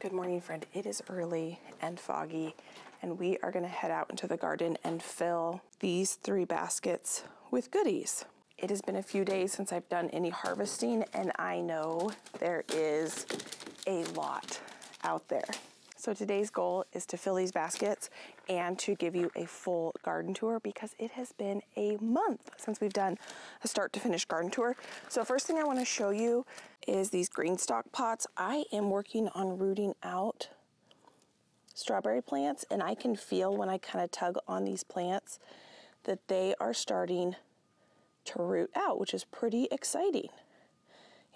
Good morning, friend. It is early and foggy, and we are going to head out into the garden and fill these 3 baskets with goodies. It has been a few days since I've done any harvesting, and I know there is a lot out there. So today's goal is to fill these baskets and to give you a full garden tour because it has been a month since we've done a start to finish garden tour. So first thing I want to show you is these green stock pots. I am working on rooting out strawberry plants, and I can feel when I kind of tug on these plants that they are starting to root out, which is pretty exciting.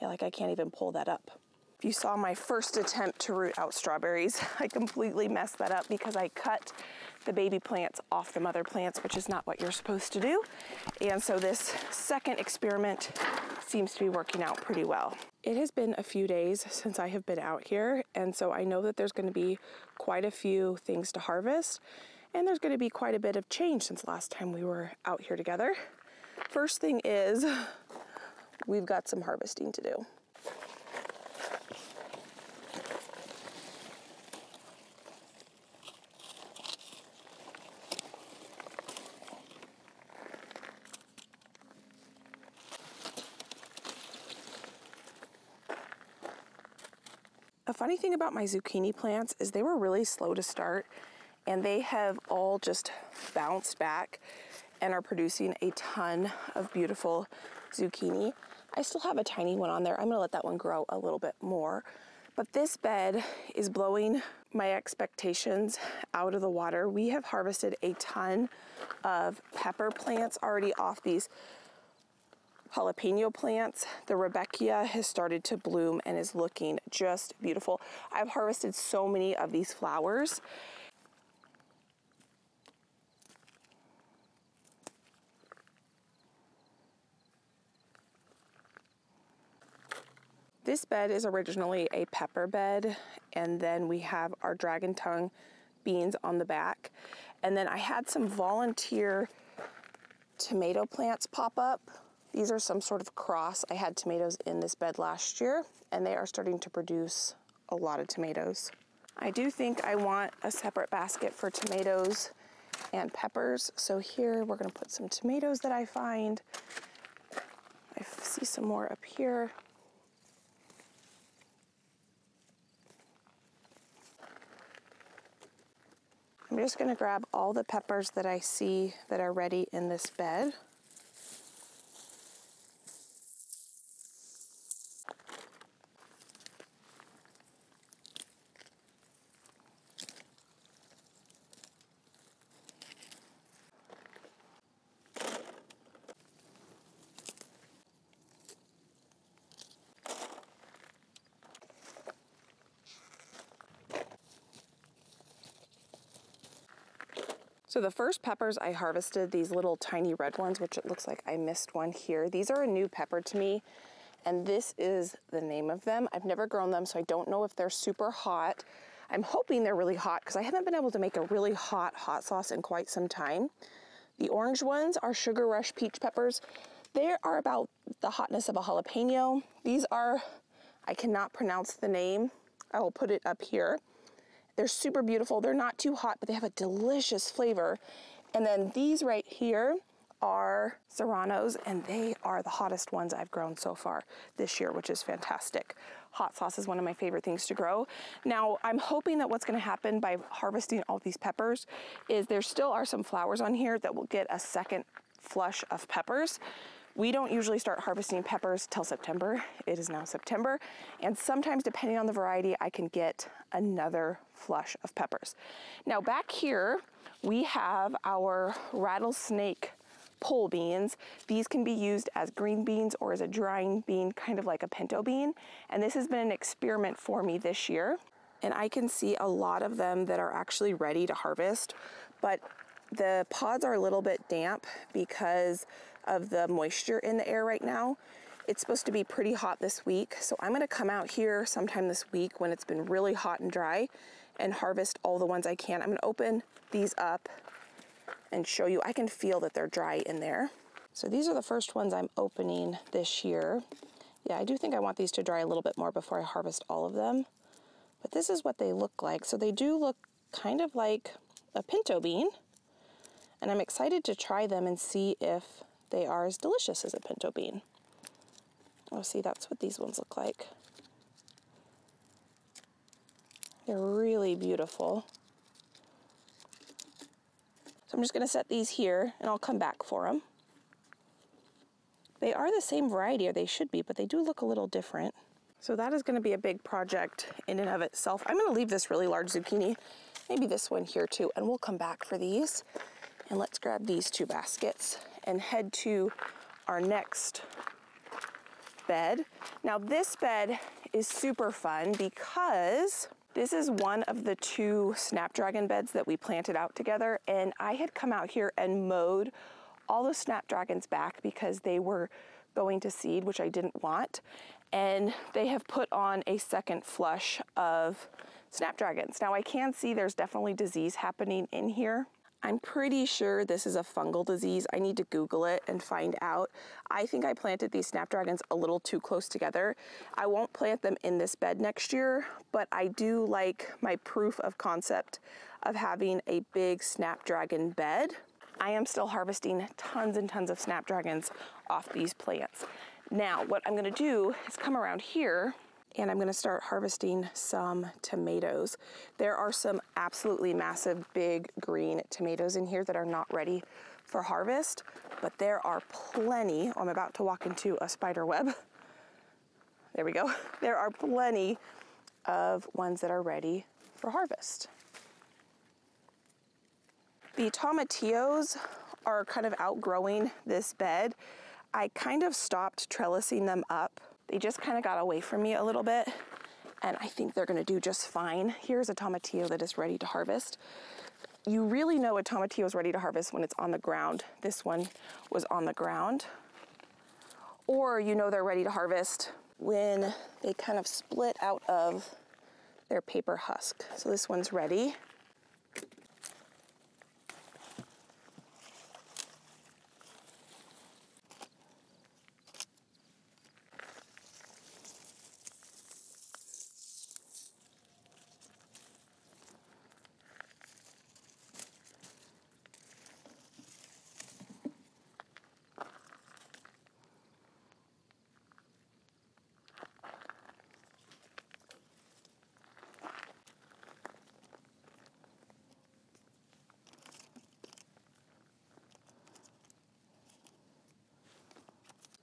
Yeah, like I can't even pull that up. If you saw my first attempt to root out strawberries, I completely messed that up because I cut the baby plants off the mother plants, which is not what you're supposed to do. And so this second experiment seems to be working out pretty well. It has been a few days since I have been out here, and so I know that there's going to be quite a few things to harvest, and there's going to be quite a bit of change since last time we were out here together. First thing is, we've got some harvesting to do. A funny thing about my zucchini plants is they were really slow to start, and they have all just bounced back and are producing a ton of beautiful zucchini. I still have a tiny one on there. I'm gonna let that one grow a little bit more. But this bed is blowing my expectations out of the water. We have harvested a ton of pepper plants already off these jalapeno plants. The Rebecca has started to bloom and is looking just beautiful. I've harvested so many of these flowers. This bed is originally a pepper bed, and then we have our dragon tongue beans on the back. And then I had some volunteer tomato plants pop up. These are some sort of cross. I had tomatoes in this bed last year, and they are starting to produce a lot of tomatoes. I do think I want a separate basket for tomatoes and peppers. So here we're gonna put some tomatoes that I find. I see some more up here. I'm just gonna grab all the peppers that I see that are ready in this bed. So the first peppers I harvested, these little tiny red ones, which it looks like I missed one here. These are a new pepper to me, and this is the name of them. I've never grown them, so I don't know if they're super hot. I'm hoping they're really hot because I haven't been able to make a really hot sauce in quite some time. The orange ones are Sugar Rush peach peppers. They are about the hotness of a jalapeno. These are, I cannot pronounce the name. I will put it up here. They're super beautiful. They're not too hot, but they have a delicious flavor. And then these right here are serranos, and they are the hottest ones I've grown so far this year, which is fantastic. Hot sauce is one of my favorite things to grow. Now, I'm hoping that what's gonna happen by harvesting all these peppers is there still are some flowers on here that will get a second flush of peppers. We don't usually start harvesting peppers till September. It is now September, and sometimes depending on the variety, I can get another flush of peppers. Now back here, we have our rattlesnake pole beans. These can be used as green beans or as a drying bean, kind of like a pinto bean. And this has been an experiment for me this year. And I can see a lot of them that are actually ready to harvest, but the pods are a little bit damp because of the moisture in the air right now. It's supposed to be pretty hot this week, so I'm gonna come out here sometime this week when it's been really hot and dry and harvest all the ones I can. I'm gonna open these up and show you. I can feel that they're dry in there. So these are the first ones I'm opening this year. Yeah, I do think I want these to dry a little bit more before I harvest all of them. But this is what they look like. So they do look kind of like a pinto bean. And I'm excited to try them and see if they are as delicious as a pinto bean. Oh, see, that's what these ones look like. They're really beautiful. So I'm just gonna set these here and I'll come back for them. They are the same variety, or they should be, but they do look a little different. So that is gonna be a big project in and of itself. I'm gonna leave this really large zucchini, maybe this one here too, and we'll come back for these. And let's grab these 2 baskets and head to our next bed. Now this bed is super fun because this is one of the 2 snapdragon beds that we planted out together, and I had come out here and mowed all the snapdragons back because they were going to seed, which I didn't want, and they have put on a second flush of snapdragons. Now I can see there's definitely disease happening in here. I'm pretty sure this is a fungal disease. I need to Google it and find out. I think I planted these snapdragons a little too close together. I won't plant them in this bed next year, but I do like my proof of concept of having a big snapdragon bed. I am still harvesting tons and tons of snapdragons off these plants. Now, what I'm gonna do is come around here and I'm gonna start harvesting some tomatoes. There are some absolutely massive big green tomatoes in here that are not ready for harvest, but there are plenty. I'm about to walk into a spider web. There we go. There are plenty of ones that are ready for harvest. The tomatillos are kind of outgrowing this bed. I kind of stopped trellising them up. They just kind of got away from me a little bit, and I think they're gonna do just fine. Here's a tomatillo that is ready to harvest. You really know a tomatillo is ready to harvest when it's on the ground. This one was on the ground. Or you know they're ready to harvest when they kind of split out of their paper husk. So this one's ready.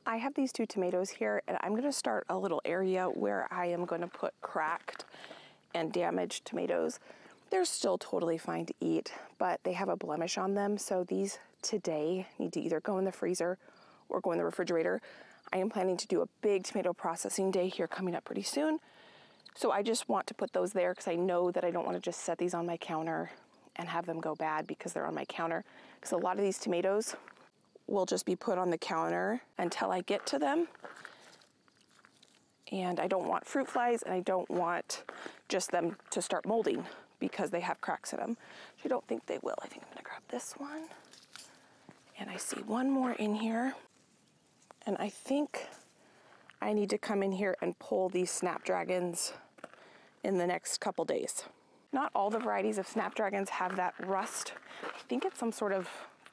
I have these 2 tomatoes here, and I'm gonna start a little area where I am gonna put cracked and damaged tomatoes. They're still totally fine to eat, but they have a blemish on them, so these today need to either go in the freezer or go in the refrigerator. I am planning to do a big tomato processing day here coming up pretty soon, so I just want to put those there because I know that I don't want to just set these on my counter and have them go bad because they're on my counter, because a lot of these tomatoes will just be put on the counter until I get to them. And I don't want fruit flies, and I don't want just them to start molding because they have cracks in them. I don't think they will. I think I'm gonna grab this one. And I see one more in here. And I think I need to come in here and pull these snapdragons in the next couple days. Not all the varieties of snapdragons have that rust. I think it's some sort of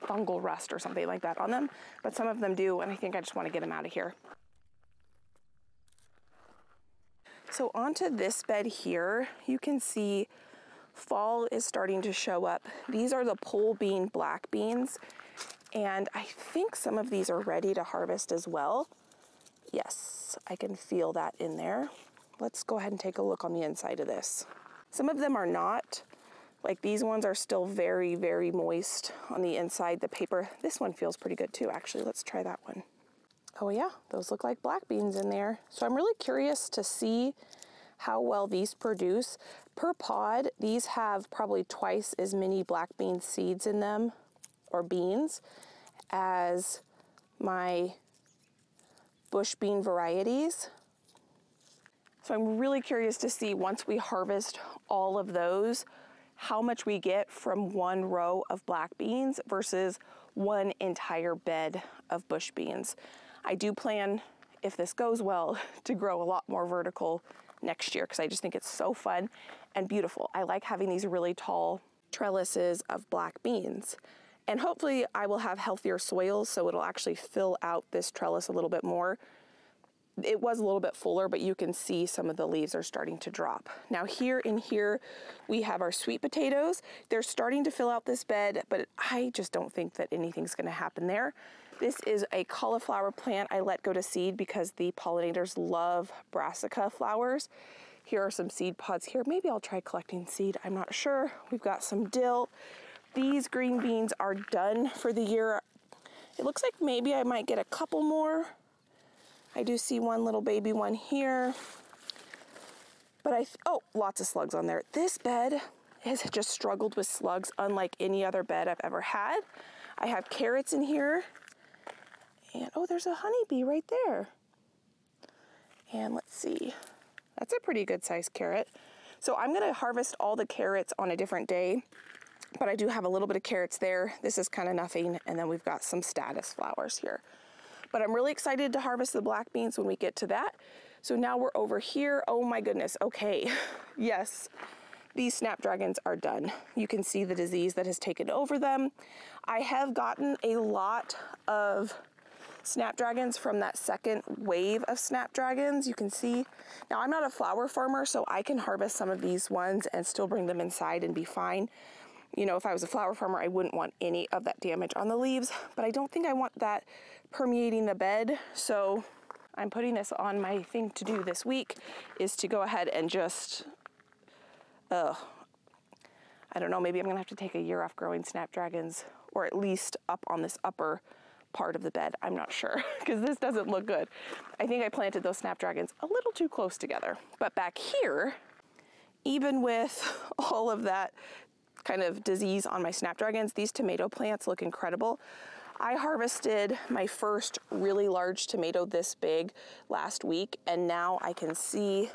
fungal rust or something like that on them, but some of them do, and I think I just want to get them out of here. So onto this bed here, you can see fall is starting to show up. These are the pole bean black beans, and I think some of these are ready to harvest as well. Yes, I can feel that in there. Let's go ahead and take a look on the inside of this. Some of them are not. Like these ones are still very, very moist on the inside. The paper, this one feels pretty good too, actually. Let's try that one. Oh yeah, those look like black beans in there. So I'm really curious to see how well these produce. Per pod, these have probably twice as many black bean seeds in them, or beans, as my bush bean varieties. So I'm really curious to see, once we harvest all of those, how much we get from one row of black beans versus one entire bed of bush beans. I do plan, if this goes well, to grow a lot more vertical next year because I just think it's so fun and beautiful. I like having these really tall trellises of black beans. And hopefully I will have healthier soils so it'll actually fill out this trellis a little bit more. It was a little bit fuller, but you can see some of the leaves are starting to drop. Now here we have our sweet potatoes. They're starting to fill out this bed, but I just don't think that anything's gonna happen there. This is a cauliflower plant I let go to seed because the pollinators love brassica flowers. Here are some seed pods here. Maybe I'll try collecting seed, I'm not sure. We've got some dill. These green beans are done for the year. It looks like maybe I might get a couple more. I do see one little baby one here. But oh, lots of slugs on there. This bed has just struggled with slugs unlike any other bed I've ever had. I have carrots in here. And oh, there's a honeybee right there. And let's see. That's a pretty good sized carrot. So I'm gonna harvest all the carrots on a different day. But I do have a little bit of carrots there. This is kind of nothing. And then we've got some status flowers here. But I'm really excited to harvest the black beans when we get to that. So now we're over here. Oh my goodness. Okay. Yes, these snapdragons are done. You can see the disease that has taken over them. I have gotten a lot of snapdragons from that second wave of snapdragons. You can see. Now I'm not a flower farmer, so I can harvest some of these ones and still bring them inside and be fine. You know, if I was a flower farmer, I wouldn't want any of that damage on the leaves, but I don't think I want that permeating the bed. So I'm putting this on my thing to do this week is to go ahead and just, I don't know, maybe I'm gonna have to take a year off growing snapdragons, or at least up on this upper part of the bed. I'm not sure, because this doesn't look good. I think I planted those snapdragons a little too close together. But back here, even with all of that kind of disease on my snapdragons, these tomato plants look incredible. I harvested my first really large tomato this big last week, and now I can see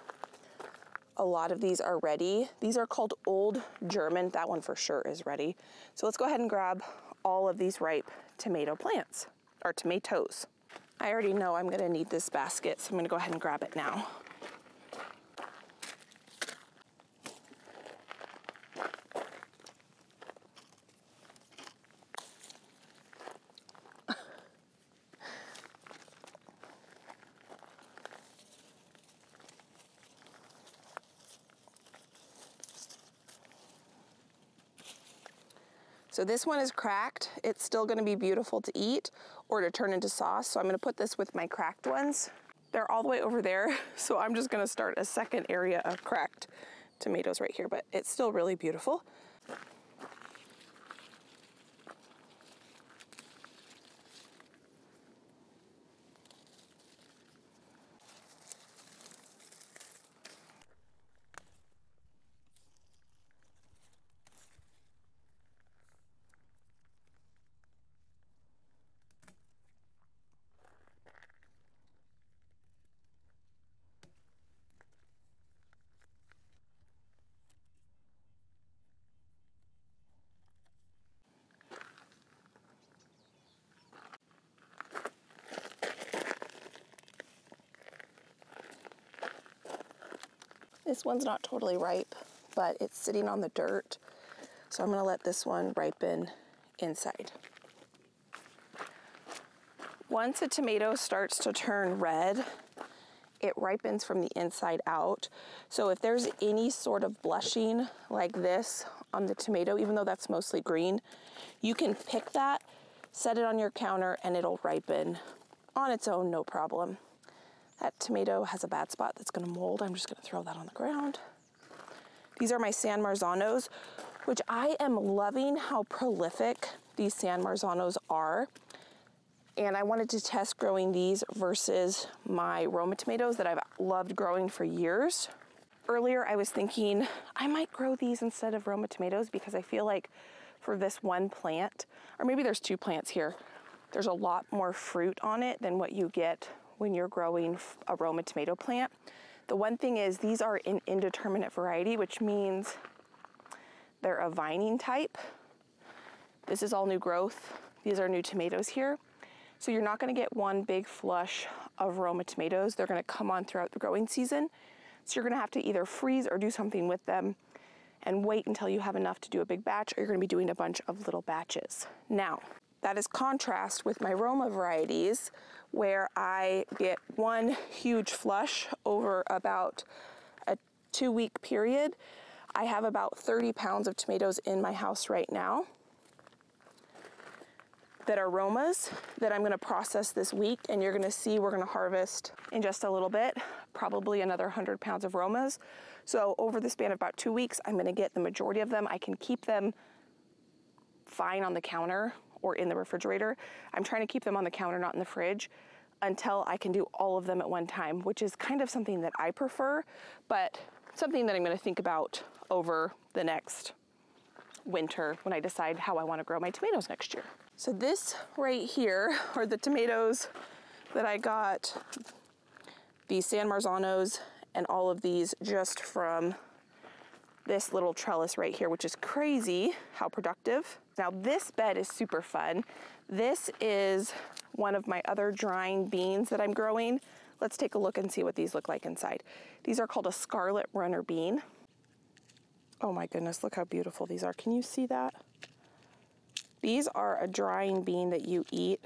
a lot of these are ready. These are called Old German. That one for sure is ready. So let's go ahead and grab all of these ripe tomato plants, or tomatoes. I already know I'm gonna need this basket, so I'm gonna go ahead and grab it now. So this one is cracked. It's still gonna be beautiful to eat or to turn into sauce. So I'm gonna put this with my cracked ones. They're all the way over there. So I'm just gonna start a second area of cracked tomatoes right here, but it's still really beautiful. This one's not totally ripe, but it's sitting on the dirt. So I'm gonna let this one ripen inside. Once a tomato starts to turn red, it ripens from the inside out. So if there's any sort of blushing like this on the tomato, even though that's mostly green, you can pick that, set it on your counter, and it'll ripen on its own, no problem. That tomato has a bad spot that's gonna mold. I'm just gonna throw that on the ground. These are my San Marzanos, which I am loving how prolific these San Marzanos are. And I wanted to test growing these versus my Roma tomatoes that I've loved growing for years. Earlier, I was thinking I might grow these instead of Roma tomatoes because I feel like for this one plant, or maybe there's two plants here, there's a lot more fruit on it than what you get when you're growing a Roma tomato plant. The one thing is these are an indeterminate variety, which means they're a vining type. This is all new growth. These are new tomatoes here. So you're not gonna get one big flush of Roma tomatoes. They're gonna come on throughout the growing season. So you're gonna have to either freeze or do something with them and wait until you have enough to do a big batch, or you're gonna be doing a bunch of little batches. Now, that is contrast with my Roma varieties, where I get one huge flush over about a 2-week period. I have about 30 pounds of tomatoes in my house right now that are Romas that I'm gonna process this week, and you're gonna see we're gonna harvest in just a little bit, probably another 100 pounds of Romas. So over the span of about 2 weeks, I'm gonna get the majority of them. I can keep them fine on the counter or in the refrigerator. I'm trying to keep them on the counter, not in the fridge, until I can do all of them at one time, which is kind of something that I prefer, but something that I'm gonna think about over the next winter when I decide how I wanna grow my tomatoes next year. So this right here are the tomatoes that I got, these San Marzanos, and all of these just from this little trellis right here, which is crazy how productive. Now this bed is super fun. This is one of my other drying beans that I'm growing. Let's take a look and see what these look like inside. These are called a scarlet runner bean. Oh my goodness, look how beautiful these are. Can you see that? These are a drying bean that you eat.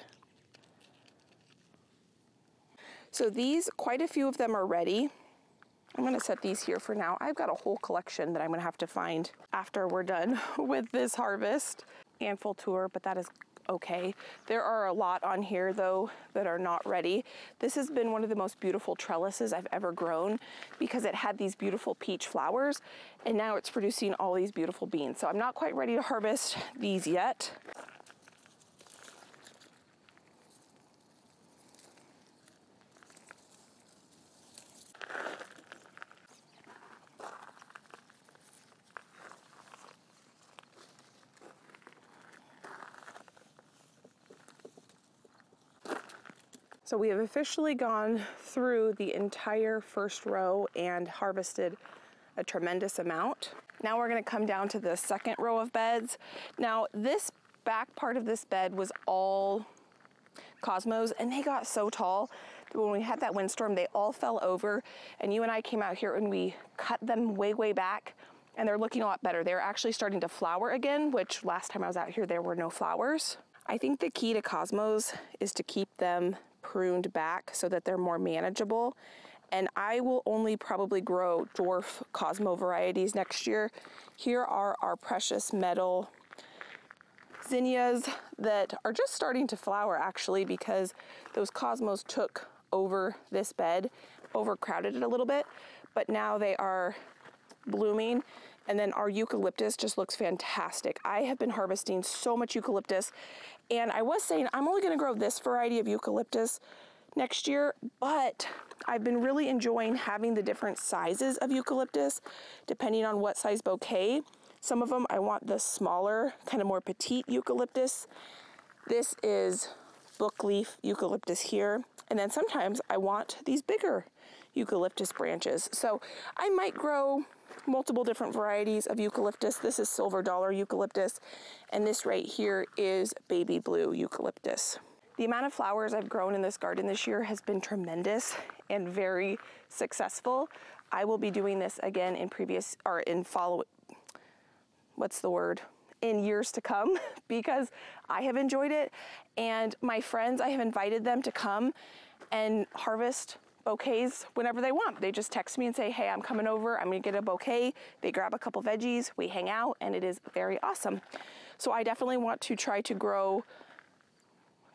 So these, quite a few of them are ready. I'm gonna set these here for now. I've got a whole collection that I'm gonna have to find after we're done with this harvest and full tour, but that is okay. There are a lot on here though that are not ready. This has been one of the most beautiful trellises I've ever grown because it had these beautiful peach flowers, and now it's producing all these beautiful beans. So I'm not quite ready to harvest these yet. So we have officially gone through the entire first row and harvested a tremendous amount. Now we're gonna come down to the second row of beds. Now this back part of this bed was all cosmos, and they got so tall that when we had that windstorm, they all fell over, and you and I came out here and we cut them way, way back, and they're looking a lot better. They're actually starting to flower again, which last time I was out here, there were no flowers. I think the key to cosmos is to keep them pruned back so that they're more manageable. And I will only probably grow dwarf Cosmo varieties next year. Here are our precious metal zinnias that are just starting to flower actually, because those Cosmos took over this bed, overcrowded it a little bit, but now they are blooming. And then our eucalyptus just looks fantastic. I have been harvesting so much eucalyptus, and I was saying I'm only gonna grow this variety of eucalyptus next year, but I've been really enjoying having the different sizes of eucalyptus depending on what size bouquet. Some of them I want the smaller, kind of more petite eucalyptus. This is bookleaf eucalyptus here. And then sometimes I want these bigger eucalyptus branches. So I might grow multiple different varieties of eucalyptus. This is silver dollar eucalyptus, and this right here is baby blue eucalyptus. The amount of flowers I've grown in this garden this year has been tremendous and very successful. I will be doing this again in in years to come because I have enjoyed it, and my friends, I have invited them to come and harvest bouquets whenever they want. They just text me and say, hey, I'm coming over, I'm gonna get a bouquet. They grab a couple veggies, we hang out, and it is very awesome. So I definitely want to try to grow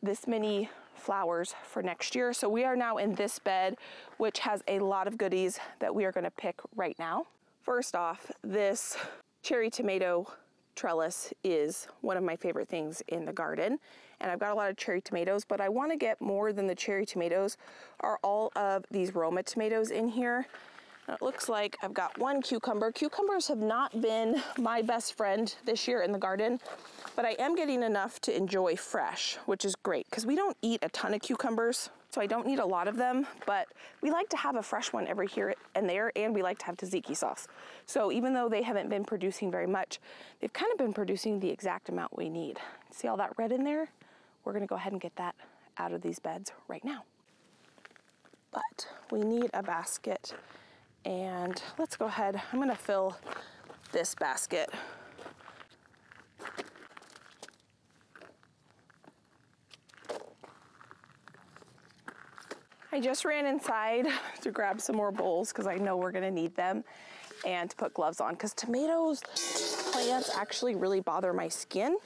this many flowers for next year. So we are now in this bed, which has a lot of goodies that we are gonna pick right now. First off, this cherry tomato trellis is one of my favorite things in the garden, and I've got a lot of cherry tomatoes, but I want to get more than the cherry tomatoes are all of these Roma tomatoes in here. And it looks like I've got one cucumber. Cucumbers have not been my best friend this year in the garden, but I am getting enough to enjoy fresh, which is great because we don't eat a ton of cucumbers, so I don't need a lot of them, but we like to have a fresh one every here and there, and we like to have tzatziki sauce. So even though they haven't been producing very much, they've kind of been producing the exact amount we need. See all that red in there? We're gonna go ahead and get that out of these beds right now. But we need a basket And let's go ahead, I'm gonna fill this basket. I just ran inside to grab some more bowls because I know we're gonna need them, and to put gloves on because tomatoes plants actually really bother my skin,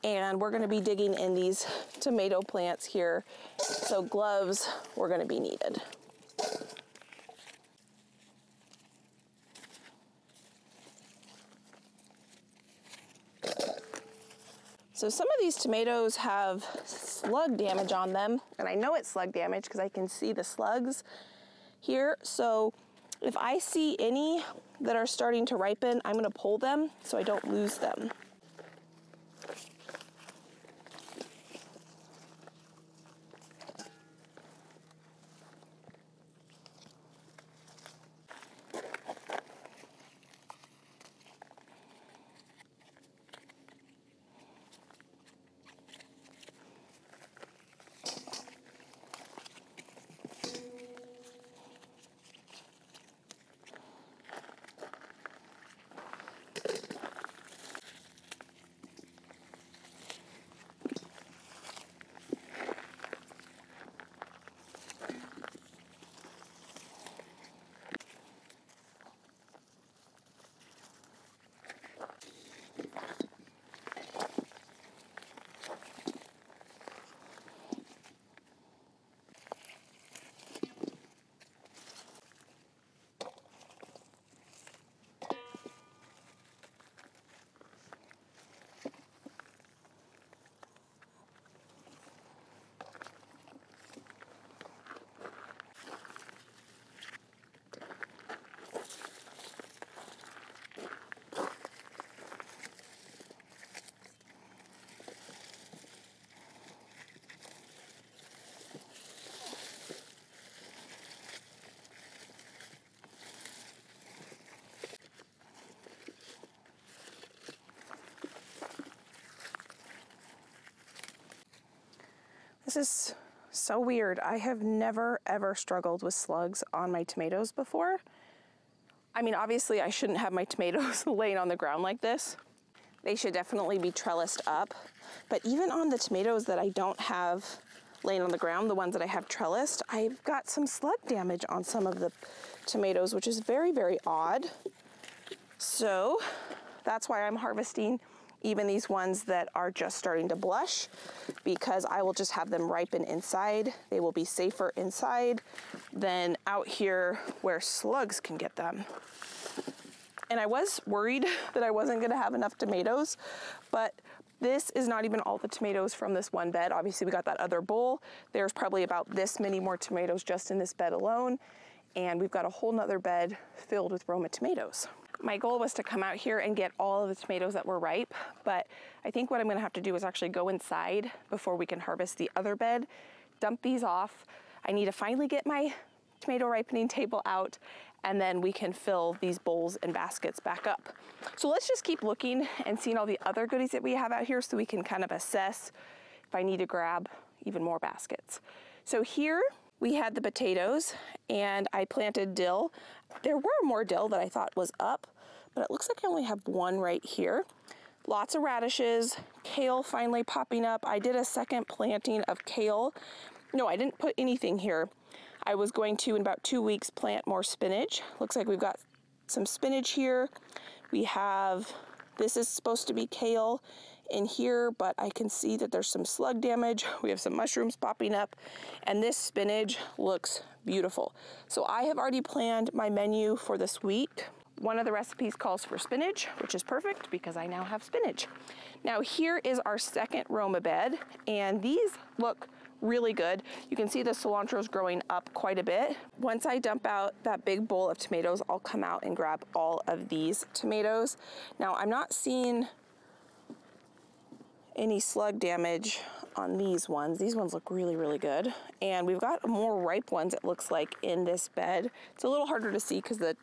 and we're gonna be digging in these tomato plants here, so gloves were gonna be needed. So some of these tomatoes have slug damage on them, and I know it's slug damage because I can see the slugs here. So if I see any that are starting to ripen, I'm gonna pull them so I don't lose them. This is so weird. I have never ever struggled with slugs on my tomatoes before. I mean, obviously I shouldn't have my tomatoes laying on the ground like this. They should definitely be trellised up. But even on the tomatoes that I don't have laying on the ground, the ones that I have trellised, I've got some slug damage on some of the tomatoes, which is very, very odd. So that's why I'm harvesting even these ones that are just starting to blush, because I will just have them ripen inside. They will be safer inside than out here where slugs can get them. And I was worried that I wasn't gonna have enough tomatoes, but this is not even all the tomatoes from this one bed. Obviously we got that other bowl. There's probably about this many more tomatoes just in this bed alone. And we've got a whole nother bed filled with Roma tomatoes. My goal was to come out here and get all of the tomatoes that were ripe, but I think what I'm gonna have to do is actually go inside before we can harvest the other bed, dump these off. I need to finally get my tomato ripening table out, and then we can fill these bowls and baskets back up. So let's just keep looking and seeing all the other goodies that we have out here so we can kind of assess if I need to grab even more baskets. So here we had the potatoes, and I planted dill. There were more dill that I thought was up, but it looks like I only have one right here. Lots of radishes, kale finally popping up. I did a second planting of kale. No, I didn't put anything here. I was going to, in about 2 weeks, plant more spinach. Looks like we've got some spinach here. We have, this is supposed to be kale in here, but I can see that there's some slug damage. We have some mushrooms popping up, and this spinach looks beautiful. So I have already planned my menu for this week. One of the recipes calls for spinach, which is perfect because I now have spinach. Now here is our second Roma bed, and these look really good. You can see the cilantro is growing up quite a bit. Once I dump out that big bowl of tomatoes, I'll come out and grab all of these tomatoes. Now I'm not seeing any slug damage on these ones. These ones look really, really good. And we've got more ripe ones, it looks like, in this bed. It's a little harder to see because the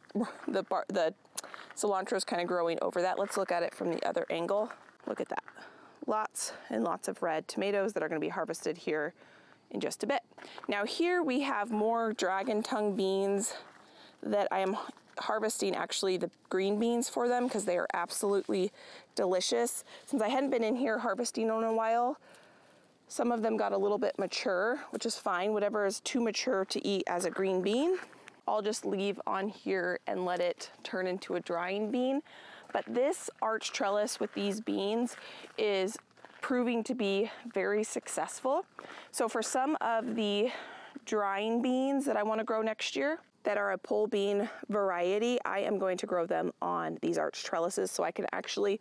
cilantro is kind of growing over that. Let's look at it from the other angle. Look at that. Lots and lots of red tomatoes that are going to be harvested here in just a bit. Now here we have more dragon tongue beans that I am harvesting actually the green beans for them because they are absolutely delicious. Since I hadn't been in here harvesting in a while, some of them got a little bit mature, which is fine. Whatever is too mature to eat as a green bean, I'll just leave on here and let it turn into a drying bean. But this arch trellis with these beans is proving to be very successful. So for some of the drying beans that I want to grow next year that are a pole bean variety, I am going to grow them on these arch trellises so I can actually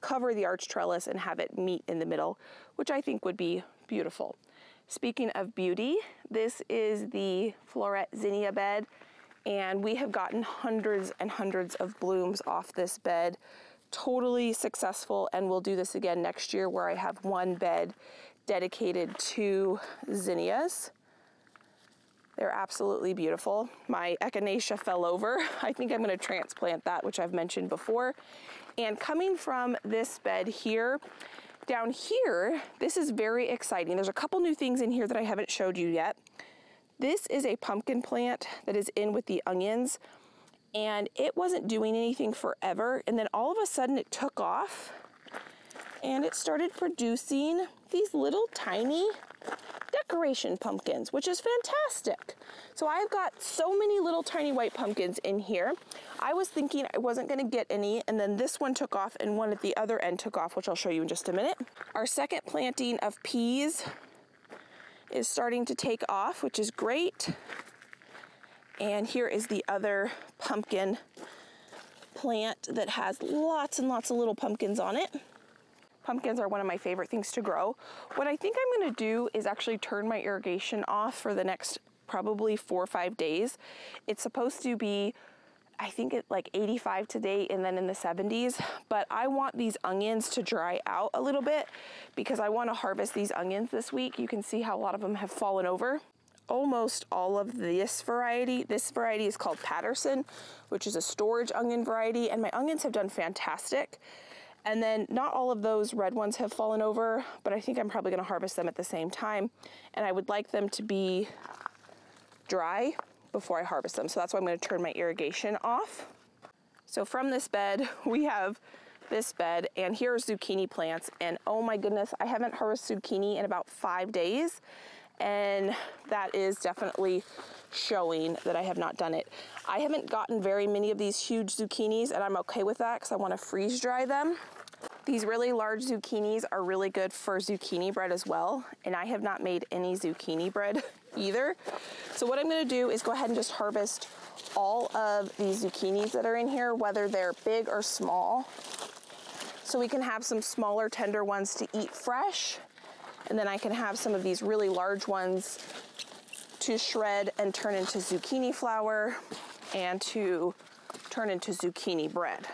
cover the arch trellis and have it meet in the middle, which I think would be beautiful. Speaking of beauty, this is the floret zinnia bed, and we have gotten hundreds and hundreds of blooms off this bed. Totally successful, and we'll do this again next year where I have one bed dedicated to zinnias. They're absolutely beautiful. My echinacea fell over. I think I'm going to transplant that, which I've mentioned before. And coming from this bed here, down here, this is very exciting. There's a couple new things in here that I haven't showed you yet. This is a pumpkin plant that is in with the onions, and it wasn't doing anything forever. And then all of a sudden it took off and it started producing these little tiny decoration pumpkins, which is fantastic. So I've got so many little tiny white pumpkins in here. I was thinking I wasn't going to get any, and then this one took off and one at the other end took off, which I'll show you in just a minute. Our second planting of peas is starting to take off, which is great. And here is the other pumpkin plant that has lots and lots of little pumpkins on it. Pumpkins are one of my favorite things to grow. What I think I'm going to do is actually turn my irrigation off for the next probably 4 or 5 days. It's supposed to be, I think it's like 85 today and then in the 70s, but I want these onions to dry out a little bit because I want to harvest these onions this week. You can see how a lot of them have fallen over. Almost all of this variety is called Patterson, which is a storage onion variety, and my onions have done fantastic. And then not all of those red ones have fallen over, but I think I'm probably going to harvest them at the same time. And I would like them to be dry before I harvest them. So that's why I'm going to turn my irrigation off. So from this bed, we have this bed, and here are zucchini plants. And oh my goodness, I haven't harvested zucchini in about 5 days. And that is definitely showing that I have not done it. I haven't gotten very many of these huge zucchinis, and I'm okay with that because I want to freeze dry them. These really large zucchinis are really good for zucchini bread as well, and I have not made any zucchini bread either. So what I'm going to do is go ahead and just harvest all of these zucchinis that are in here, whether they're big or small, so we can have some smaller tender ones to eat fresh, and then I can have some of these really large ones to shred and turn into zucchini flour and to turn into zucchini bread.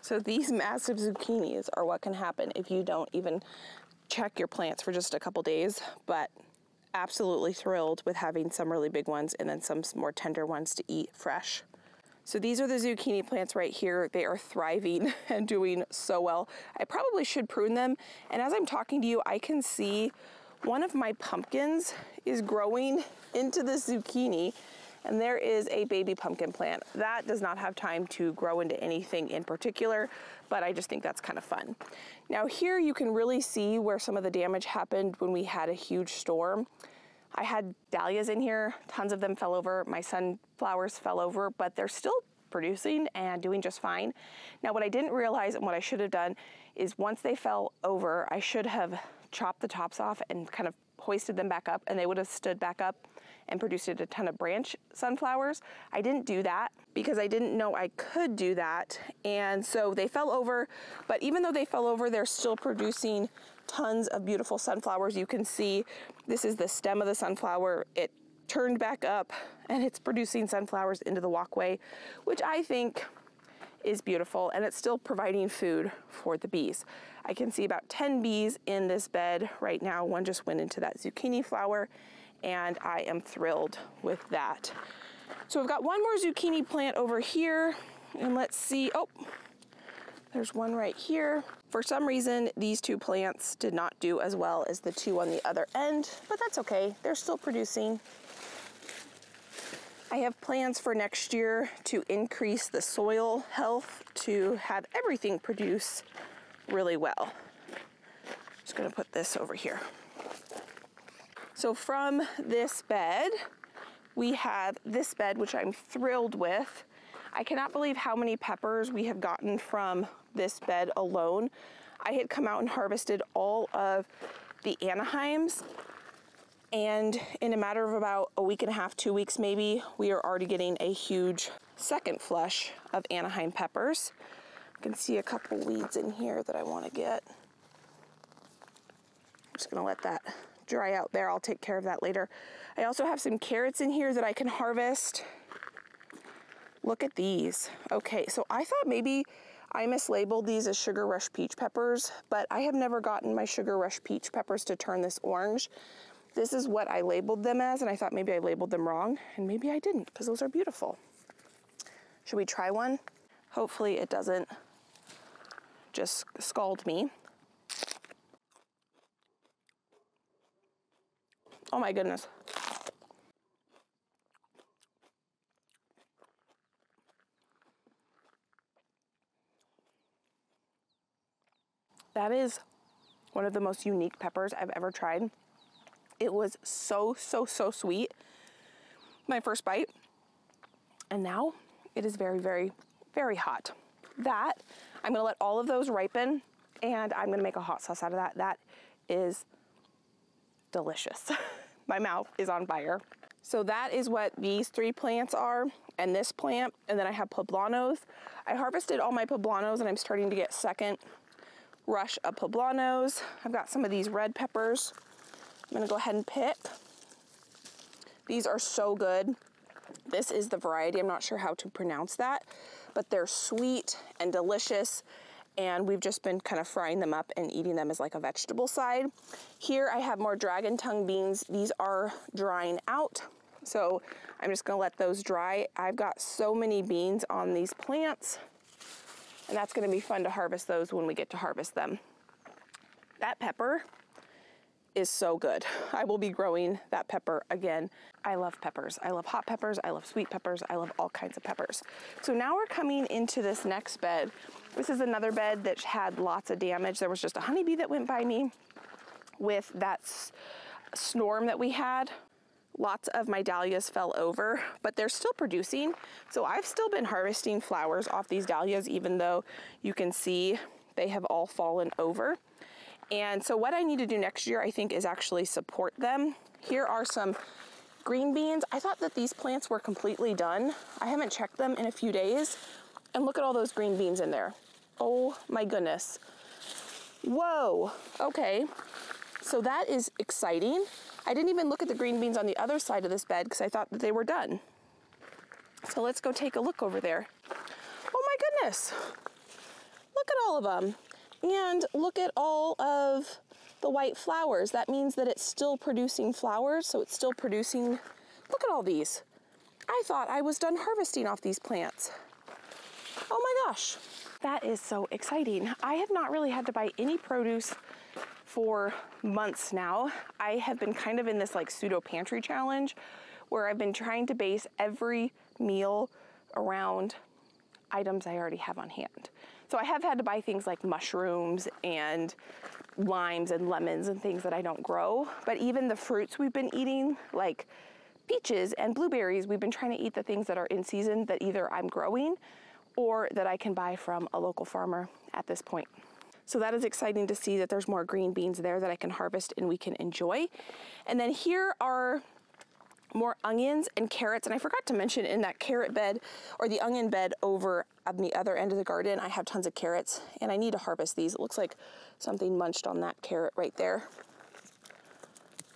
So these massive zucchinis are what can happen if you don't even check your plants for just a couple days, but absolutely thrilled with having some really big ones and then some more tender ones to eat fresh. So these are the zucchini plants right here. They are thriving and doing so well. I probably should prune them. And as I'm talking to you, I can see one of my pumpkins is growing into the zucchini, and there is a baby pumpkin plant. That does not have time to grow into anything in particular, but I just think that's kind of fun. Now here you can really see where some of the damage happened when we had a huge storm. I had dahlias in here, tons of them fell over, my sunflowers fell over, but they're still producing and doing just fine. Now what I didn't realize and what I should have done is once they fell over, I should have chopped the tops off and kind of hoisted them back up, and they would have stood back up and produced a ton of branch sunflowers. I didn't do that because I didn't know I could do that, and so they fell over, but even though they fell over, they're still producing tons of beautiful sunflowers. You can see this is the stem of the sunflower. It turned back up and it's producing sunflowers into the walkway, which I think is beautiful, and it's still providing food for the bees. I can see about 10 bees in this bed right now. One just went into that zucchini flower, and I am thrilled with that. So I've got one more zucchini plant over here, and let's see, oh, There's one right here. For some reason, these two plants did not do as well as the two on the other end, but that's okay. They're still producing. I have plans for next year to increase the soil health to have everything produce really well. Just gonna put this over here. So from this bed, we have this bed, which I'm thrilled with. I cannot believe how many peppers we have gotten from this bed alone. I had come out and harvested all of the Anaheims, and in a matter of about a week and a half, 2 weeks maybe, we are already getting a huge second flush of Anaheim peppers. You can see a couple weeds in here that I want to get. I'm just gonna let that dry out there. I'll take care of that later. I also have some carrots in here that I can harvest. Look at these. Okay, so I thought maybe I mislabeled these as Sugar Rush peach peppers, but I have never gotten my Sugar Rush peach peppers to turn this orange. This is what I labeled them as, and I thought maybe I labeled them wrong, and maybe I didn't, because those are beautiful. Should we try one? Hopefully it doesn't just scald me. Oh my goodness. That is one of the most unique peppers I've ever tried. It was so sweet, my first bite. And now it is very, very, very hot. That, I'm gonna let all of those ripen, and I'm gonna make a hot sauce out of that. That is delicious. My mouth is on fire. So that is what these three plants are, and this plant, and then I have poblanos. I harvested all my poblanos, and I'm starting to get second rush of poblanos. I've got some of these red peppers I'm gonna go ahead and pick. These are so good. This is the variety, I'm not sure how to pronounce that, but they're sweet and delicious, and we've just been kind of frying them up and eating them as like a vegetable side. Here I have more dragon tongue beans. These are drying out, so I'm just gonna let those dry. I've got so many beans on these plants, and that's gonna be fun to harvest those when we get to harvest them. That pepper is so good. I will be growing that pepper again. I love peppers. I love hot peppers. I love sweet peppers. I love all kinds of peppers. So now we're coming into this next bed. This is another bed that had lots of damage. There was just a honeybee that went by me with that storm that we had. Lots of my dahlias fell over, but they're still producing. So I've still been harvesting flowers off these dahlias, even though you can see they have all fallen over. And so what I need to do next year, I think, is actually support them. Here are some green beans. I thought that these plants were completely done. I haven't checked them in a few days. And look at all those green beans in there. Oh my goodness. Whoa, okay. So that is exciting. I didn't even look at the green beans on the other side of this bed because I thought that they were done. So let's go take a look over there. Oh my goodness. Look at all of them. And look at all of the white flowers. That means that it's still producing flowers, so it's still producing. Look at all these. I thought I was done harvesting off these plants. Oh my gosh, that is so exciting. I have not really had to buy any produce for months now. I have been kind of in this like pseudo pantry challenge where I've been trying to base every meal around items I already have on hand. So I have had to buy things like mushrooms and limes and lemons and things that I don't grow. But even the fruits we've been eating, like peaches and blueberries, we've been trying to eat the things that are in season that either I'm growing or that I can buy from a local farmer at this point. So that is exciting to see that there's more green beans there that I can harvest and we can enjoy. And then here are more onions and carrots. And I forgot to mention, in that carrot bed or the onion bed over on the other end of the garden, I have tons of carrots and I need to harvest these. It looks like something munched on that carrot right there.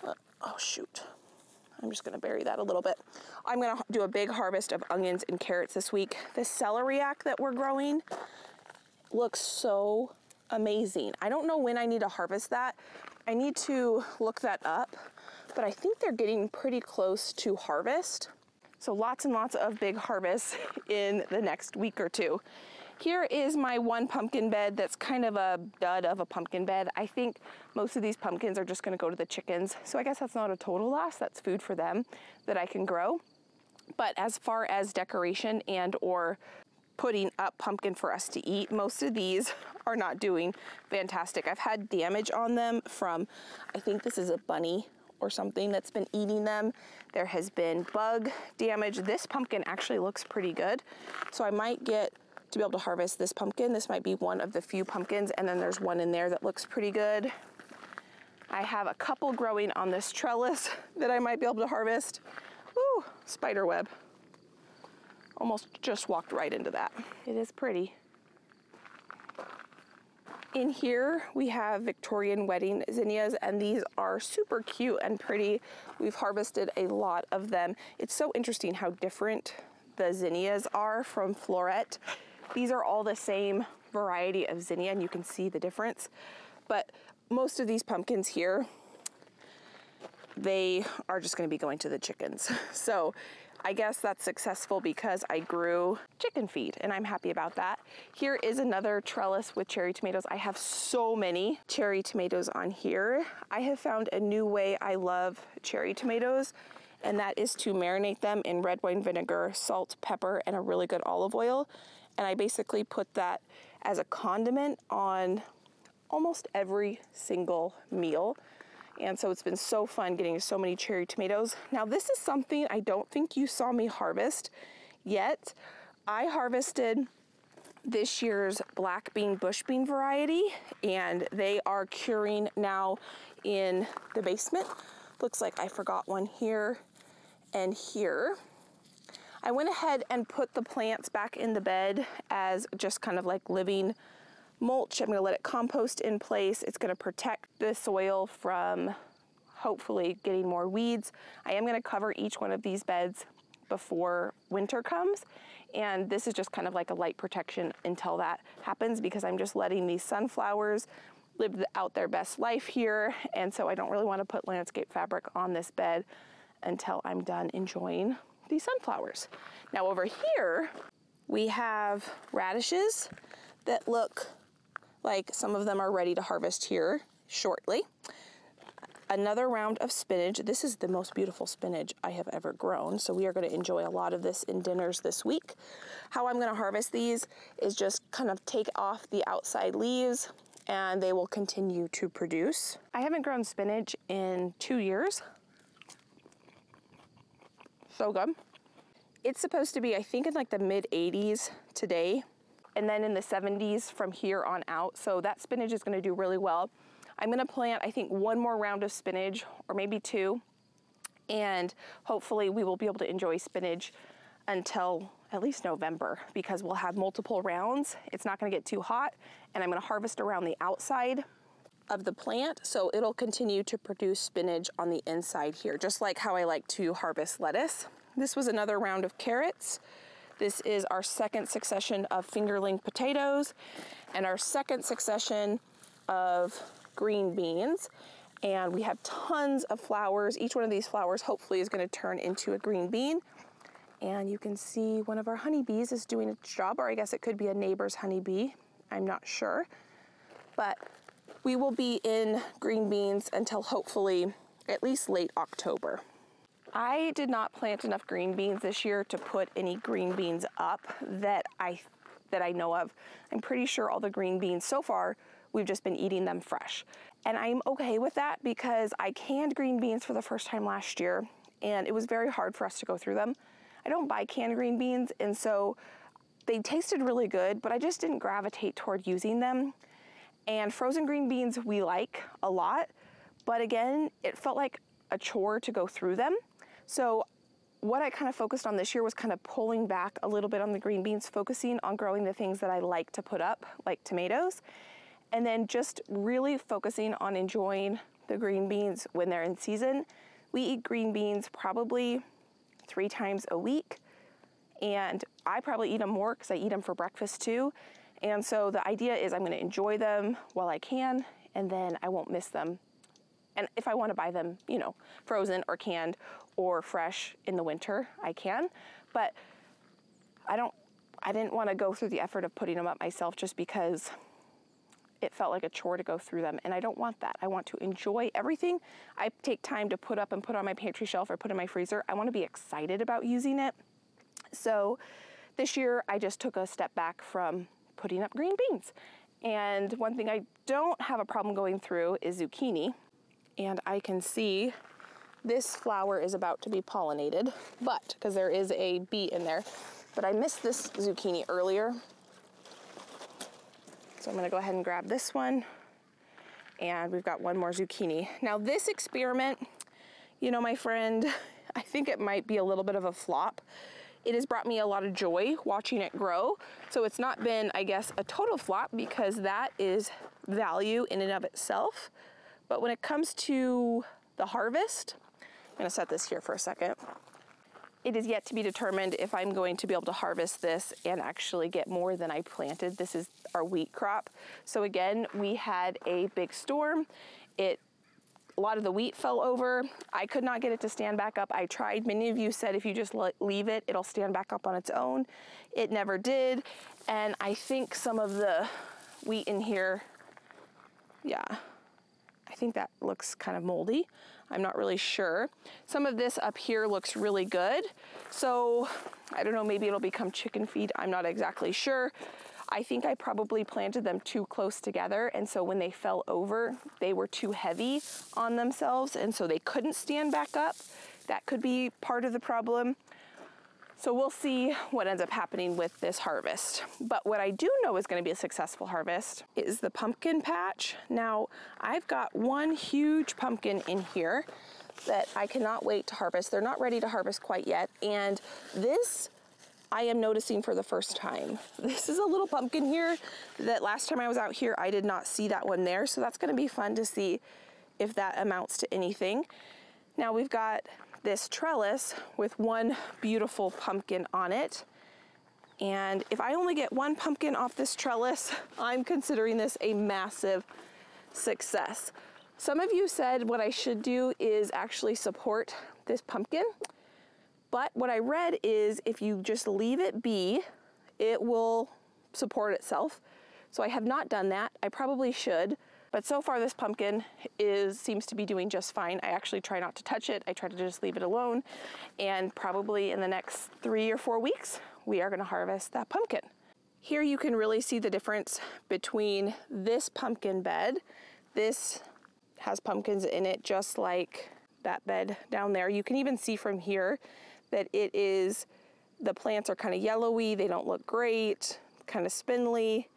Oh shoot. I'm just gonna bury that a little bit. I'm gonna do a big harvest of onions and carrots this week. This celeriac that we're growing looks so amazing. I don't know when I need to harvest that. I need to look that up, but I think they're getting pretty close to harvest. So lots and lots of big harvests in the next week or two. Here is my one pumpkin bed that's kind of a dud of a pumpkin bed. I think most of these pumpkins are just gonna go to the chickens. So I guess that's not a total loss. That's food for them that I can grow. But as far as decoration and or putting up pumpkin for us to eat, most of these are not doing fantastic. I've had damage on them from, I think this is a bunny or something that's been eating them. There has been bug damage. This pumpkin actually looks pretty good. So I might get to be able to harvest this pumpkin. This might be one of the few pumpkins, and then there's one in there that looks pretty good. I have a couple growing on this trellis that I might be able to harvest. Ooh, spider web. Almost just walked right into that. It is pretty. In here, we have Victorian wedding zinnias, and these are super cute and pretty. We've harvested a lot of them. It's so interesting how different the zinnias are from floret. These are all the same variety of zinnia, and you can see the difference. But most of these pumpkins here, they are just gonna be going to the chickens. So I guess that's successful because I grew chicken feed, and I'm happy about that. Here is another trellis with cherry tomatoes. I have so many cherry tomatoes on here. I have found a new way I love cherry tomatoes, and that is to marinate them in red wine vinegar, salt, pepper, and a really good olive oil. And I basically put that as a condiment on almost every single meal. And so it's been so fun getting so many cherry tomatoes. Now this is something I don't think you saw me harvest yet. I harvested this year's black bean bush bean variety, and they are curing now in the basement. Looks like I forgot one here and here. I went ahead and put the plants back in the bed as just kind of like living mulch. I'm gonna let it compost in place. It's gonna protect the soil from hopefully getting more weeds. I am gonna cover each one of these beds before winter comes. And this is just kind of like a light protection until that happens, because I'm just letting these sunflowers live out their best life here. And so I don't really wanna put landscape fabric on this bed until I'm done enjoying these sunflowers. Now over here, we have radishes that look like some of them are ready to harvest here shortly. Another round of spinach. This is the most beautiful spinach I have ever grown, so we are going to enjoy a lot of this in dinners this week. How I'm going to harvest these is just kind of take off the outside leaves, and they will continue to produce. I haven't grown spinach in 2 years. So good. It's supposed to be, I think, in like the mid 80s today, and then in the 70s from here on out. So that spinach is gonna do really well. I'm gonna plant, I think, one more round of spinach, or maybe two, and hopefully we will be able to enjoy spinach until at least November, because we'll have multiple rounds. It's not gonna get too hot, and I'm gonna harvest around the outside of the plant, so it'll continue to produce spinach on the inside here, just like how I like to harvest lettuce. This was another round of carrots. This is our second succession of fingerling potatoes and our second succession of green beans. And we have tons of flowers. Each one of these flowers hopefully is going to turn into a green bean. And you can see one of our honeybees is doing its job, or I guess it could be a neighbor's honeybee. I'm not sure. But we will be in green beans until hopefully at least late October. I did not plant enough green beans this year to put any green beans up that I know of. I'm pretty sure all the green beans so far, we've just been eating them fresh. And I'm okay with that, because I canned green beans for the first time last year, and it was very hard for us to go through them. I don't buy canned green beans, and so they tasted really good, but I just didn't gravitate toward using them. And frozen green beans we like a lot, but again, it felt like a chore to go through them. So what I kind of focused on this year was kind of pulling back a little bit on the green beans, focusing on growing the things that I like to put up, like tomatoes, and then just really focusing on enjoying the green beans when they're in season. We eat green beans probably 3 times a week, and I probably eat them more because I eat them for breakfast too. And so the idea is I'm going to enjoy them while I can, and then I won't miss them. And if I want to buy them, you know, frozen or canned or fresh in the winter, I can. But I don't I didn't want to go through the effort of putting them up myself just because it felt like a chore to go through them, and I don't want that. I want to enjoy everything I take time to put up and put on my pantry shelf or put in my freezer. I want to be excited about using it. So this year I just took a step back from putting up green beans. And one thing I don't have a problem going through is zucchini. And I can see this flower is about to be pollinated, but because there is a bee in there, but I missed this zucchini earlier. So I'm gonna go ahead and grab this one, and we've got one more zucchini. Now this experiment, you know, my friend, I think it might be a little bit of a flop. It has brought me a lot of joy watching it grow. So it's not been, I guess, a total flop, because that is value in and of itself. But when it comes to the harvest, I'm gonna set this here for a second. It is yet to be determined if I'm going to be able to harvest this and actually get more than I planted. This is our wheat crop. So again, we had a big storm. A lot of the wheat fell over. I could not get it to stand back up. I tried. Many of you said if you just leave it, it'll stand back up on its own. It never did. And I think some of the wheat in here, yeah, I think that looks kind of moldy. I'm not really sure. Some of this up here looks really good. So I don't know, maybe it'll become chicken feed. I'm not exactly sure. I think I probably planted them too close together. And so when they fell over, they were too heavy on themselves. And so they couldn't stand back up. That could be part of the problem. So we'll see what ends up happening with this harvest. But what I do know is going to be a successful harvest is the pumpkin patch. Now, I've got one huge pumpkin in here that I cannot wait to harvest. They're not ready to harvest quite yet. And this I am noticing for the first time. This is a little pumpkin here that last time I was out here, I did not see that one there. So that's going to be fun to see if that amounts to anything. Now we've got this trellis with one beautiful pumpkin on it. And if I only get one pumpkin off this trellis, I'm considering this a massive success. Some of you said what I should do is actually support this pumpkin. But what I read is if you just leave it be, it will support itself. So I have not done that. I probably should. But so far this pumpkin seems to be doing just fine. I actually try not to touch it. I try to just leave it alone. And probably in the next 3 or 4 weeks, we are gonna harvest that pumpkin. Here you can really see the difference between this pumpkin bed. This has pumpkins in it just like that bed down there. You can even see from here that the plants are kind of yellowy. They don't look great, kind of spindly.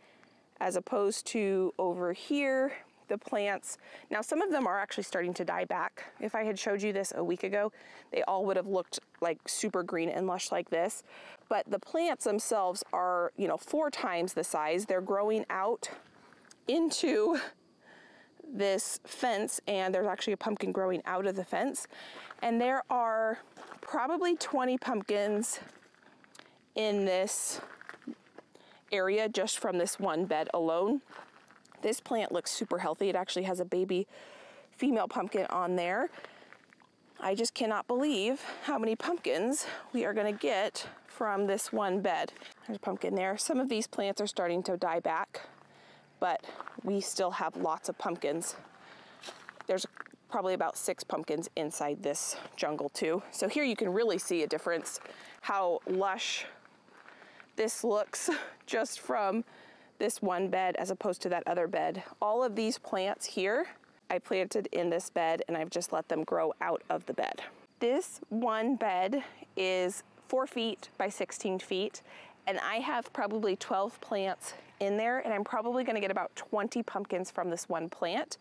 As opposed to over here, the plants, now some of them are actually starting to die back. If I had showed you this a week ago, they all would have looked like super green and lush like this. But the plants themselves are, 4 times the size. They're growing out into this fence, and there's actually a pumpkin growing out of the fence. And there are probably 20 pumpkins in this area just from this one bed alone. This plant looks super healthy. It actually has a baby female pumpkin on there. I just cannot believe how many pumpkins we are gonna get from this one bed. There's a pumpkin there. Some of these plants are starting to die back, but we still have lots of pumpkins. There's probably about 6 pumpkins inside this jungle too. So here you can really see a difference, how lush this looks just from this one bed as opposed to that other bed. All of these plants here, I planted in this bed and I've just let them grow out of the bed. This one bed is 4 feet by 16 feet, and I have probably 12 plants in there, and I'm probably gonna get about 20 pumpkins from this one plant.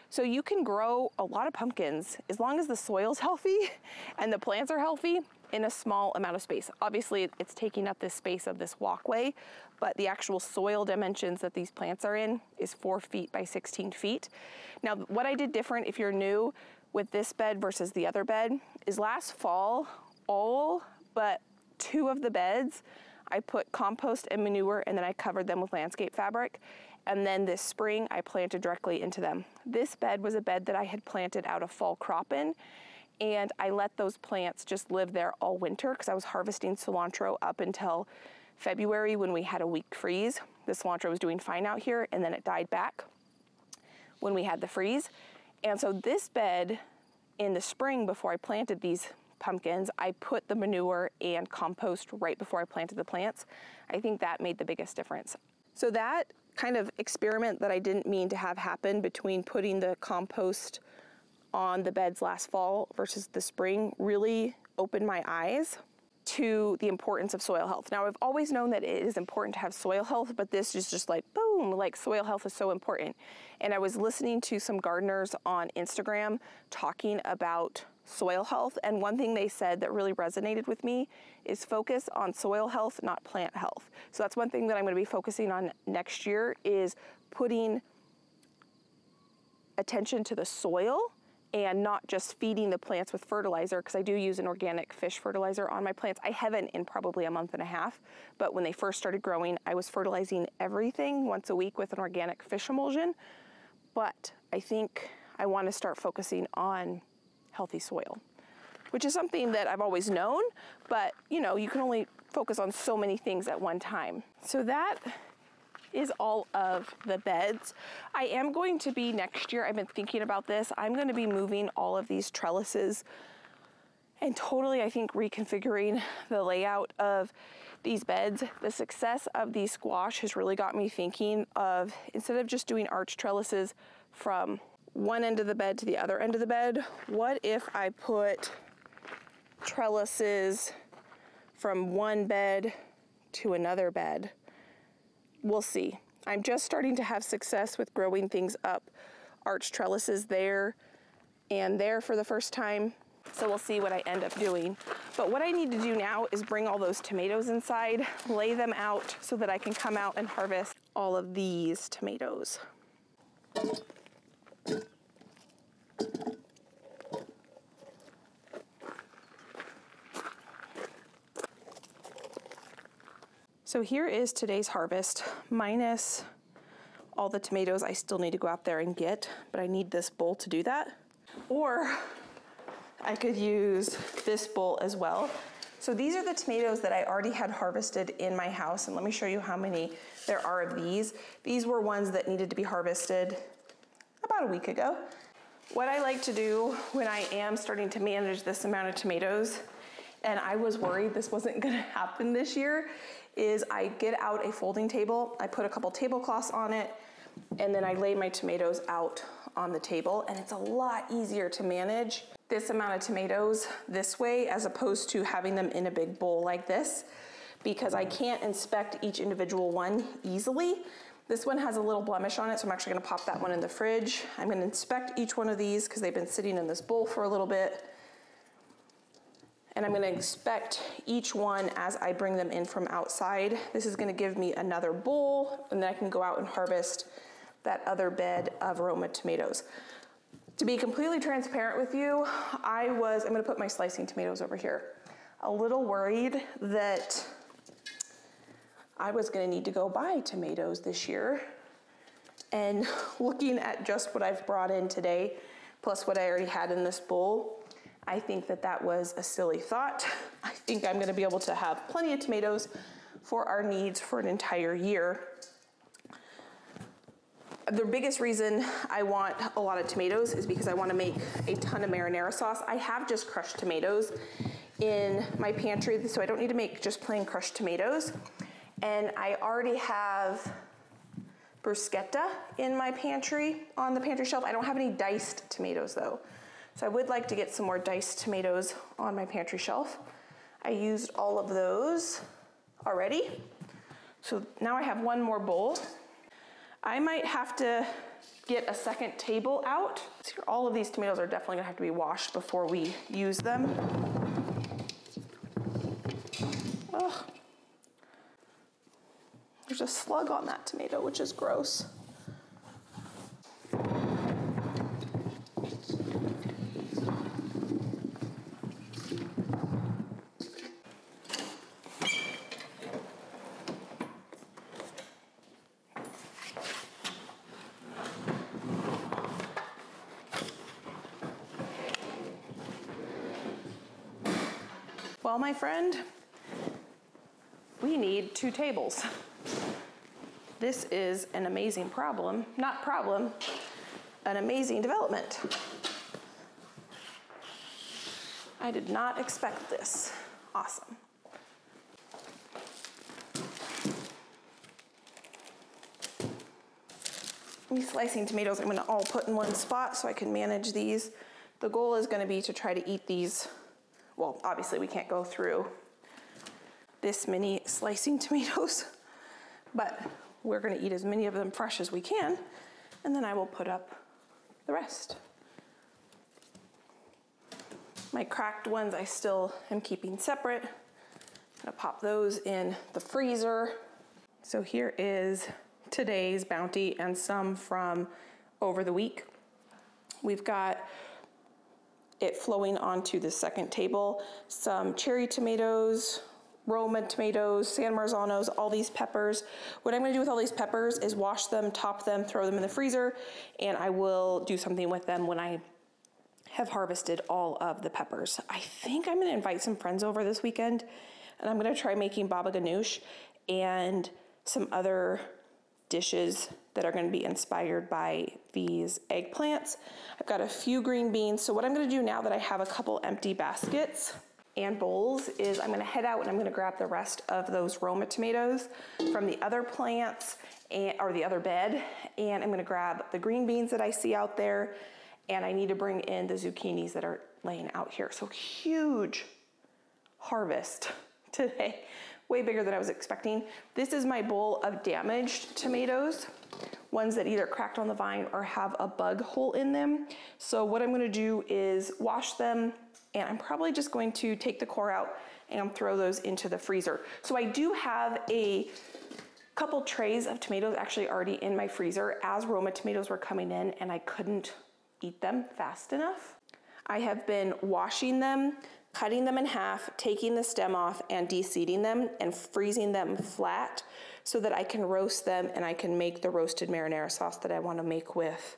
So you can grow a lot of pumpkins as long as the soil's healthy and the plants are healthy in a small amount of space. Obviously, it's taking up this space of this walkway, but the actual soil dimensions that these plants are in is 4 feet by 16 feet. Now, what I did different, if you're new with this bed versus the other bed, is last fall, all but 2 of the beds, I put compost and manure, and then I covered them with landscape fabric. And then this spring, I planted directly into them. This bed was a bed that I had planted out a fall crop in, and I let those plants just live there all winter because I was harvesting cilantro up until February when we had a week freeze. The cilantro was doing fine out here, and then it died back when we had the freeze. And so this bed in the spring, before I planted these pumpkins, I put the manure and compost right before I planted the plants. I think that made the biggest difference. So that kind of experiment that I didn't mean to have happen between putting the compost on the beds last fall versus the spring really opened my eyes to the importance of soil health. Now, I've always known that it is important to have soil health, but this is just like, boom, like soil health is so important. And I was listening to some gardeners on Instagram talking about soil health, and one thing they said that really resonated with me is focus on soil health, not plant health. So that's one thing that I'm going to be focusing on next year, is putting attention to the soil and not just feeding the plants with fertilizer, because I do use an organic fish fertilizer on my plants. I haven't in probably a month and a half, but when they first started growing, I was fertilizing everything once a week with an organic fish emulsion. But I think I want to start focusing on healthy soil, which is something that I've always known, but you know, you can only focus on so many things at one time. So that is all of the beds. I am going to be next year, I've been thinking about this, I'm going to be moving all of these trellises and totally, I think, reconfiguring the layout of these beds. The success of these squash has really got me thinking of, instead of just doing arch trellises from one end of the bed to the other end of the bed, what if I put trellises from one bed to another bed? We'll see. I'm just starting to have success with growing things up, arch trellises there and there for the first time. So we'll see what I end up doing. But what I need to do now is bring all those tomatoes inside, lay them out so that I can come out and harvest all of these tomatoes. So here is today's harvest, minus all the tomatoes I still need to go out there and get, but I need this bowl to do that. Or I could use this bowl as well. So these are the tomatoes that I already had harvested in my house, and let me show you how many there are of these. These were ones that needed to be harvested about a week ago. What I like to do when I am starting to manage this amount of tomatoes, and I was worried this wasn't gonna happen this year, is I get out a folding table, I put a couple tablecloths on it, and then I lay my tomatoes out on the table, and it's a lot easier to manage this amount of tomatoes this way as opposed to having them in a big bowl like this, because I can't inspect each individual one easily. This one has a little blemish on it, so I'm actually gonna pop that one in the fridge. I'm gonna inspect each one of these because they've been sitting in this bowl for a little bit. And I'm gonna inspect each one as I bring them in from outside. This is gonna give me another bowl, and then I can go out and harvest that other bed of Roma tomatoes. To be completely transparent with you, I'm gonna put my slicing tomatoes over here, a little worried that I was gonna need to go buy tomatoes this year. And looking at just what I've brought in today, plus what I already had in this bowl, I think that that was a silly thought. I think I'm gonna be able to have plenty of tomatoes for our needs for an entire year. The biggest reason I want a lot of tomatoes is because I want to make a ton of marinara sauce. I have just crushed tomatoes in my pantry, so I don't need to make just plain crushed tomatoes. And I already have bruschetta in my pantry, on the pantry shelf. I don't have any diced tomatoes though. So I would like to get some more diced tomatoes on my pantry shelf. I used all of those already. So now I have one more bowl. I might have to get a second table out. So all of these tomatoes are definitely gonna have to be washed before we use them. Ugh. There's a slug on that tomato, which is gross. Well, my friend, we need 2 tables. This is an amazing problem, not problem, an amazing development. I did not expect this. Awesome. These slicing tomatoes I'm gonna all put in one spot so I can manage these. The goal is gonna be to try to eat these. Well, obviously we can't go through this many slicing tomatoes, but we're gonna eat as many of them fresh as we can, and then I will put up the rest. My cracked ones I still am keeping separate. I'm gonna pop those in the freezer. So here is today's bounty and some from over the week. We've got it flowing onto the second table. Some cherry tomatoes, Roma tomatoes, San Marzanos, all these peppers. What I'm gonna do with all these peppers is wash them, top them, throw them in the freezer, and I will do something with them when I have harvested all of the peppers. I think I'm gonna invite some friends over this weekend, and I'm gonna try making baba ganoush and some other dishes that are gonna be inspired by these eggplants. I've got a few green beans. So what I'm gonna do now that I have a couple empty baskets and bowls is I'm gonna head out and I'm gonna grab the rest of those Roma tomatoes from the other plants or the other bed. And I'm gonna grab the green beans that I see out there, and I need to bring in the zucchinis that are laying out here. So huge harvest today, way bigger than I was expecting. This is my bowl of damaged tomatoes, ones that either cracked on the vine or have a bug hole in them. So what I'm gonna do is wash them, and I'm probably just going to take the core out and throw those into the freezer. So I do have a couple trays of tomatoes actually already in my freezer as Roma tomatoes were coming in, and I couldn't eat them fast enough. I have been washing them, cutting them in half, taking the stem off and de-seeding them and freezing them flat so that I can roast them and I can make the roasted marinara sauce that I want to make with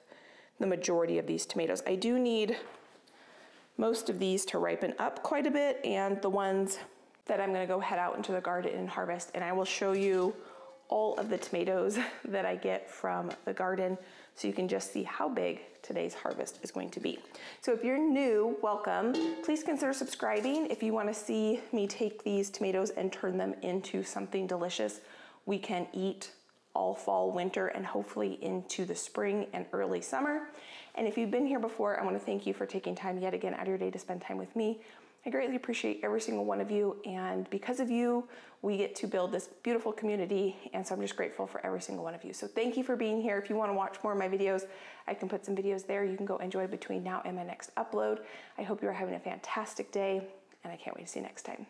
the majority of these tomatoes. I do need most of these to ripen up quite a bit, and the ones that I'm going to go head out into the garden and harvest, and I will show you all of the tomatoes that I get from the garden so you can just see how big today's harvest is going to be. So if you're new, welcome. Please consider subscribing if you want to see me take these tomatoes and turn them into something delicious we can eat all fall, winter, and hopefully into the spring and early summer. And if you've been here before, I want to thank you for taking time yet again out of your day to spend time with me. I greatly appreciate every single one of you, and because of you, we get to build this beautiful community, and so I'm just grateful for every single one of you. So thank you for being here. If you want to watch more of my videos, I can put some videos there you can go enjoy between now and my next upload. I hope you're having a fantastic day, and I can't wait to see you next time.